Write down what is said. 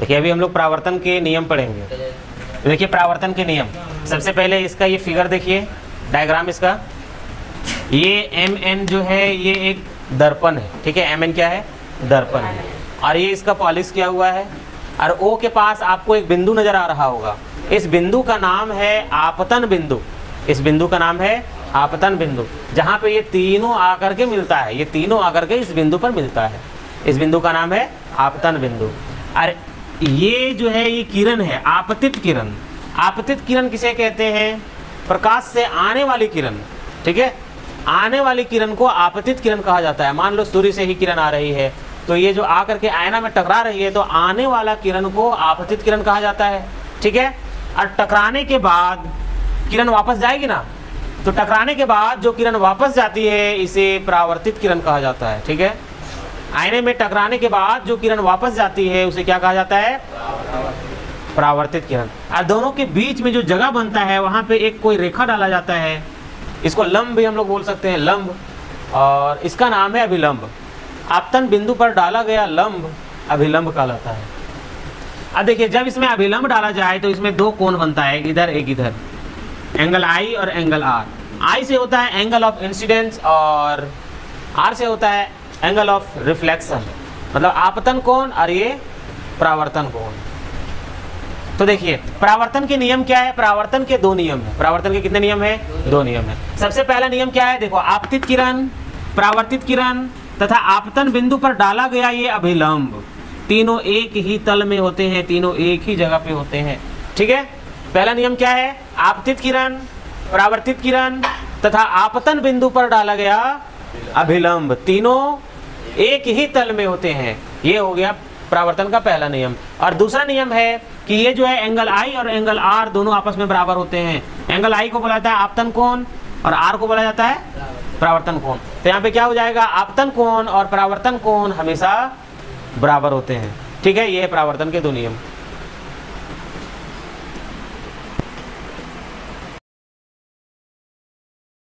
देखिए अभी हम लोग परावर्तन के नियम पढ़ेंगे। देखिए परावर्तन के नियम, सबसे पहले इसका ये फिगर देखिए, डायग्राम इसका, ये mn जो है ये एक दर्पण है, ठीक है। mn क्या है? दर्पण है। और ये इसका पॉलिश किया हुआ है, और O के पास आपको एक बिंदु नजर आ रहा होगा। इस बिंदु का नाम है आपतन बिंदु। इस बिंदु का नाम है आपतन बिंदु, जहाँ पे ये तीनों आकर के मिलता है। ये तीनों आकर के इस बिंदु पर मिलता है। इस बिंदु का नाम है आपतन बिंदु। और ये जो है ये किरण है, आपतित किरण। आपतित किरण किसे कहते हैं? प्रकाश से आने वाली किरण, ठीक है। आने वाली किरण को आपतित किरण कहा जाता है। मान लो सूर्य से ही किरण आ रही है, तो ये जो आकर के आयना में टकरा रही है, तो आने वाला किरण को आपतित किरण कहा जाता है, ठीक है। और टकराने के बाद किरण वापस जाएगी ना, तो टकराने के बाद जो किरण वापस जाती है इसे परावर्तित किरण कहा जाता है, ठीक है। आईने में टकराने के बाद जो किरण वापस जाती है उसे क्या कहा जाता है? परावर्तित किरण। और दोनों के बीच में जो जगह बनता है वहां पे एक कोई रेखा डाला जाता है, इसको लंब भी हम लोग बोल सकते हैं, लंब, और इसका नाम है अभिलंब। आपतन बिंदु पर डाला गया लंब अभिलंब कहलाता है। अब देखिए जब इसमें अभिलंब डाला जाए तो इसमें दो कोण बनता है, एक इधर एक इधर, एंगल आई और एंगल आर। आई से होता है एंगल ऑफ इंसिडेंस और आर से होता है एंगल ऑफ रिफ्लेक्शन, मतलब आपतन कोण और ये परावर्तन कोण। तो देखिए परावर्तन के नियम क्या है? परावर्तन के दो नियम है। परावर्तन के कितने नियम है? दो नियम है। सबसे पहला नियम क्या है? देखो, आपतित किरण, परावर्तित किरण तथा आपतन बिंदु पर डाला गया ये अभिलंब, तीनों एक ही तल में होते हैं, तीनों एक ही जगह पे होते हैं, ठीक है। पहला नियम क्या है? आपतित किरण, परावर्तित किरण तथा आपतन बिंदु पर डाला गया अभिलंब, तीनों एक ही तल में होते हैं। ये हो गया परावर्तन का पहला नियम। और दूसरा नियम है कि ये जो है एंगल आई और एंगल आर दोनों आपस में बराबर होते हैं। एंगल आई को बोला जाता है आपतन कोण और आर को बोला जाता है परावर्तन कोण। तो यहाँ पे क्या हो जाएगा? आपतन कोण और परावर्तन कोण हमेशा बराबर होते हैं, ठीक है। ये है परावर्तन के दो नियम।